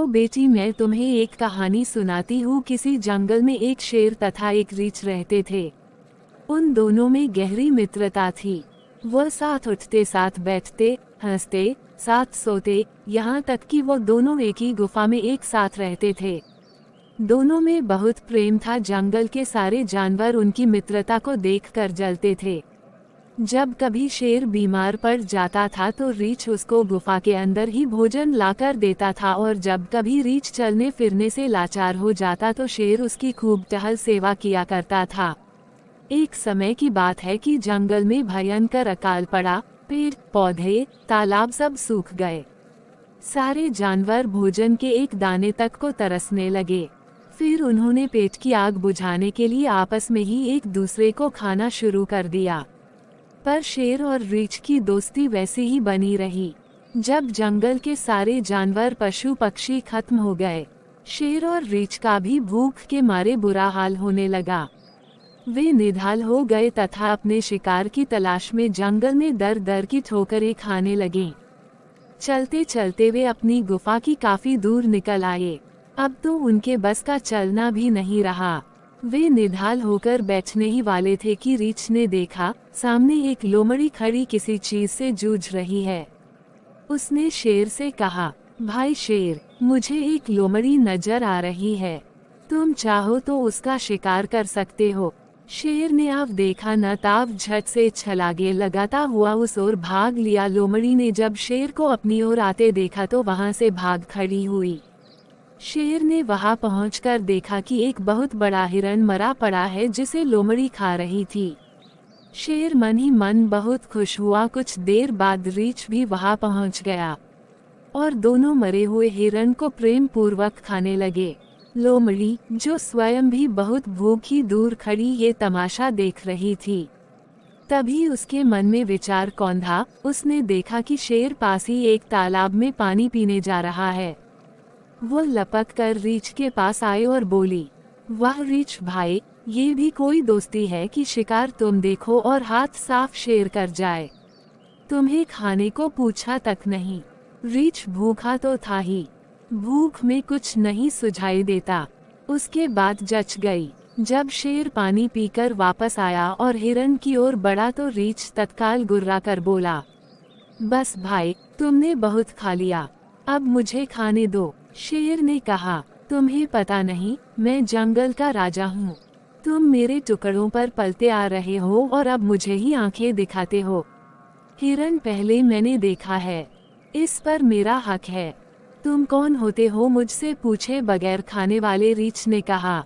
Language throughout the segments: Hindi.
आओ बेटी, मैं तुम्हें एक कहानी सुनाती हूँ। किसी जंगल में एक शेर तथा एक रीछ रहते थे। उन दोनों में गहरी मित्रता थी। वह साथ उठते, साथ बैठते, हंसते, साथ सोते, यहाँ तक कि वो दोनों एक ही गुफा में एक साथ रहते थे। दोनों में बहुत प्रेम था। जंगल के सारे जानवर उनकी मित्रता को देखकर जलते थे। जब कभी शेर बीमार पड़ जाता था तो रीछ उसको गुफा के अंदर ही भोजन लाकर देता था, और जब कभी रीछ चलने फिरने से लाचार हो जाता तो शेर उसकी खूब टहल सेवा किया करता था। एक समय की बात है कि जंगल में भयंकर अकाल पड़ा। पेड़ पौधे तालाब सब सूख गए। सारे जानवर भोजन के एक दाने तक को तरसने लगे। फिर उन्होंने पेट की आग बुझाने के लिए आपस में ही एक दूसरे को खाना शुरू कर दिया। पर शेर और रीछ की दोस्ती वैसी ही बनी रही। जब जंगल के सारे जानवर पशु पक्षी खत्म हो गए, शेर और रीछ का भी भूख के मारे बुरा हाल होने लगा। वे निढाल हो गए तथा अपने शिकार की तलाश में जंगल में दर दर की ठोकरें खाने लगे। चलते चलते वे अपनी गुफा की काफी दूर निकल आए। अब तो उनके बस का चलना भी नहीं रहा। वे निढाल होकर बैठने ही वाले थे कि रीछ ने देखा, सामने एक लोमड़ी खड़ी किसी चीज से जूझ रही है। उसने शेर से कहा, भाई शेर, मुझे एक लोमड़ी नजर आ रही है, तुम चाहो तो उसका शिकार कर सकते हो। शेर ने अब देखा न ताव झट से छलांगे लगाता हुआ उस ओर भाग लिया। लोमड़ी ने जब शेर को अपनी ओर आते देखा तो वहां से भाग खड़ी हुई। शेर ने वहां पहुंचकर देखा कि एक बहुत बड़ा हिरण मरा पड़ा है जिसे लोमड़ी खा रही थी। शेर मन ही मन बहुत खुश हुआ। कुछ देर बाद रीछ भी वहां पहुंच गया और दोनों मरे हुए हिरण को प्रेम पूर्वक खाने लगे। लोमड़ी, जो स्वयं भी बहुत भूखी दूर खड़ी ये तमाशा देख रही थी, तभी उसके मन में विचार कौंधा। उसने देखा कि शेर पास ही एक तालाब में पानी पीने जा रहा है। वो लपक कर रीछ के पास आए और बोली, वाह रीछ भाई, ये भी कोई दोस्ती है कि शिकार तुम देखो और हाथ साफ शेर कर जाए। तुम्हें खाने को पूछा तक नहीं। रीछ भूखा तो था ही, भूख में कुछ नहीं सुझाई देता। उसके बाद जच गई। जब शेर पानी पीकर वापस आया और हिरण की ओर बढ़ा तो रीछ तत्काल गुर्रा कर बोला, बस भाई, तुमने बहुत खा लिया, अब मुझे खाने दो। शेर ने कहा, तुम्हें पता नहीं, मैं जंगल का राजा हूँ। तुम मेरे टुकड़ों पर पलते आ रहे हो और अब मुझे ही आंखें दिखाते हो। हिरण पहले मैंने देखा है, इस पर मेरा हक है। तुम कौन होते हो मुझसे पूछे बगैर खाने वाले? रीछ ने कहा,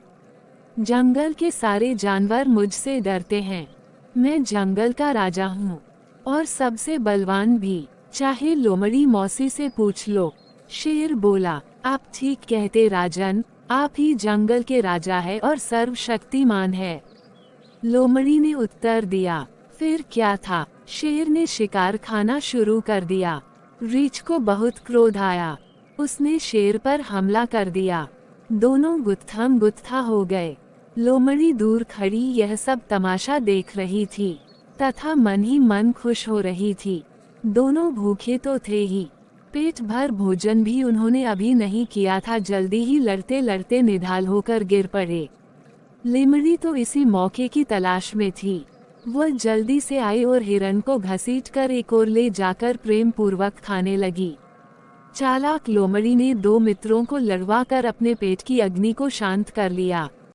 जंगल के सारे जानवर मुझसे डरते हैं। मैं जंगल का राजा हूँ और सबसे बलवान भी, चाहे लोमड़ी मौसी से पूछ लो। शेर बोला, आप ठीक कहते राजन, आप ही जंगल के राजा है और सर्वशक्तिमान है। लोमड़ी ने उत्तर दिया। फिर क्या था, शेर ने शिकार खाना शुरू कर दिया। रीछ को बहुत क्रोध आया। उसने शेर पर हमला कर दिया। दोनों गुत्थम गुत्था हो गए। लोमड़ी दूर खड़ी यह सब तमाशा देख रही थी तथा मन ही मन खुश हो रही थी। दोनों भूखे तो थे ही, पेट भर भोजन भी उन्होंने अभी नहीं किया था। जल्दी ही लड़ते लड़ते निढाल होकर गिर पड़े। लोमड़ी तो इसी मौके की तलाश में थी। वह जल्दी से आई और हिरण को घसीटकर एक ओर ले जाकर प्रेम पूर्वक खाने लगी। चालाक लोमड़ी ने दो मित्रों को लड़वा कर अपने पेट की अग्नि को शांत कर लिया।